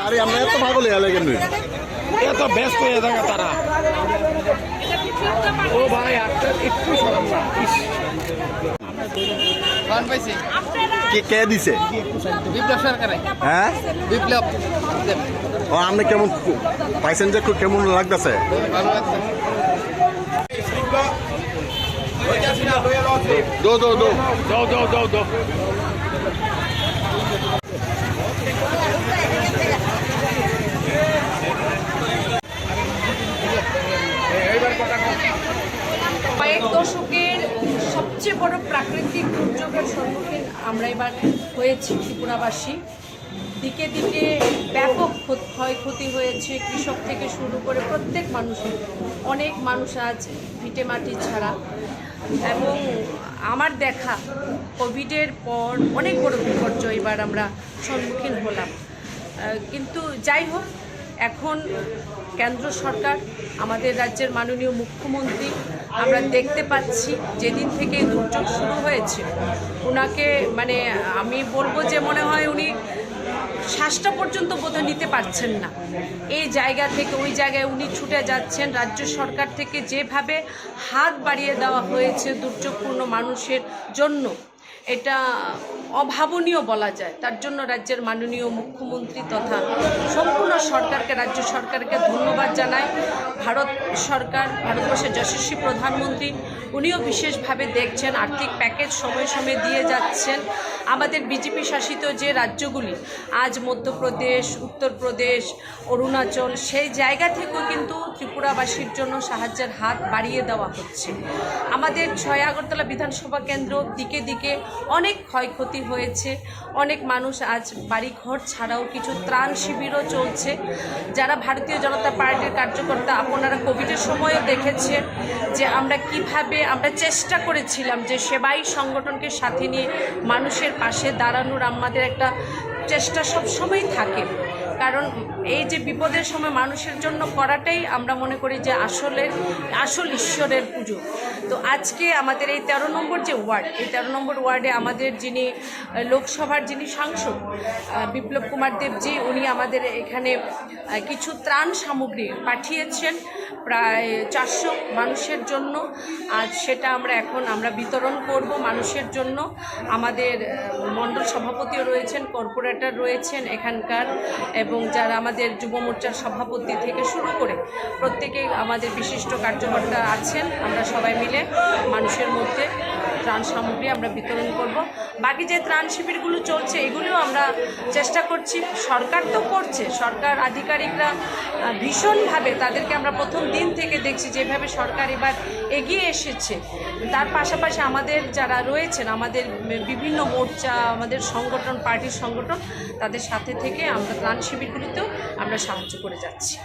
আরে আমরা এত পাগল হয়ে গেলে কেন এত ব্যস্ত হয়ে থাকে তারা। ও ভাই একটা একটু সরম না। কি কে দিছে? বিপ্লব সরকারে। হ্যাঁ বিপ্লব। ও আপনি কেমন পাইছেন যে কেমন লাগতেছে? ভালো লাগছে। দো দো দো দাও দাও দাও দাও। কয়েক দশকের সবচেয়ে বড় প্রাকৃতিক দুর্যোগের সম্মুখীন আমরা এবার হয়েছি ত্রিপুরাবাসী। দিকে দিকে ব্যাপক ক্ষয়ক্ষতি হয়েছে, কৃষক থেকে শুরু করে প্রত্যেক মানুষের। অনেক মানুষ আজ ভিটে মাটি ছাড়া, এবং আমার দেখা কোভিডের পর অনেক বড় বিপর্যয় এবার আমরা সম্মুখীন হলাম। কিন্তু যাই হোক, এখন কেন্দ্র সরকার, আমাদের রাজ্যের মাননীয় মুখ্যমন্ত্রী, আমরা দেখতে পাচ্ছি যেদিন থেকে দুর্যোগ শুরু হয়েছে ওনাকে আমি বলবো যে মনে হয় উনি শ্বাসটা পর্যন্ত বোধহয় নিতে পারছেন না। এই জায়গা থেকে ওই জায়গায় উনি ছুটে যাচ্ছেন। রাজ্য সরকার থেকে যেভাবে হাত বাড়িয়ে দেওয়া হয়েছে দুর্যোগপূর্ণ মানুষের জন্য, এটা অভাবনীয় বলা যায়। তার জন্য রাজ্যের মাননীয় মুখ্যমন্ত্রী তথা সম্পূর্ণ সরকারকে, রাজ্য সরকারকে ধন্যবাদ জানাই। ভারত সরকার, ভারতবর্ষের যশস্বী প্রধানমন্ত্রী, উনিও বিশেষভাবে দেখছেন, আর্থিক প্যাকেজ সময়ে সময়ে দিয়ে যাচ্ছেন। আমাদের বিজেপি শাসিত যে রাজ্যগুলি, আজ মধ্যপ্রদেশ, উত্তরপ্রদেশ, অরুণাচল, সেই জায়গা থেকেও কিন্তু ত্রিপুরাবাসীর জন্য সাহায্যের হাত বাড়িয়ে দেওয়া হচ্ছে। আমাদের 6 আগরতলা বিধানসভা কেন্দ্র দিকে দিকে অনেক ক্ষয়ক্ষতি হয়েছে। অনেক মানুষ আজ বাড়িঘর ছাড়াও কিছু ত্রাণ শিবিরও চলছে। যারা ভারতীয় জনতা পার্টির কার্যকর্তা, আপনারা কোভিডের সময়ও দেখেছেন যে আমরা কিভাবে চেষ্টা করেছিলাম যে সেবাই সংগঠনকে সাথে নিয়ে মানুষের পাশে দাঁড়ানোর। আমাদের একটা চেষ্টা সবসময় থাকে, কারণ এই যে বিপদের সময় মানুষের জন্য করাটাই আমরা মনে করি যে আসল ঈশ্বরের পুজো। তো আজকে আমাদের এই 13 নম্বর যে ওয়ার্ড, এই 13 নম্বর ওয়ার্ডে আমাদের যিনি লোকসভার সাংসদ বিপ্লব কুমার দেবজি, উনি আমাদের এখানে কিছু ত্রাণ সামগ্রী পাঠিয়েছেন প্রায় 400 মানুষের জন্য। আজ সেটা আমরা বিতরণ করব মানুষের জন্য। আমাদের মণ্ডল সভাপতিও রয়েছেন, কর্পোরেটর রয়েছেন এখানকার, এবং যারা আমাদের যুব মোর্চার সভাপতি থেকে শুরু করে প্রত্যেকেই আমাদের বিশিষ্ট কার্যকর্তা আছেন। আমরা সবাই মিলে মানুষের মধ্যে ত্রাণ সামগ্রী আমরা বিতরণ করব। বাকি যে ত্রাণ শিবিরগুলো চলছে এগুলিও আমরা চেষ্টা করছি। সরকার তো করছে, সরকার আধিকারিকরা ভীষণভাবে, তাদেরকে আমরা প্রথম দিন থেকে দেখছি যেভাবে সরকার এবার এগিয়ে এসেছে। তার পাশাপাশি আমাদের যারা রয়েছেন, আমাদের বিভিন্ন মোর্চা, আমাদের সংগঠন, পার্টির সংগঠন, তাদের সাথে থেকে আমরা ত্রাণ শিবিরগুলিতেও আমরা সাহায্য করে যাচ্ছি।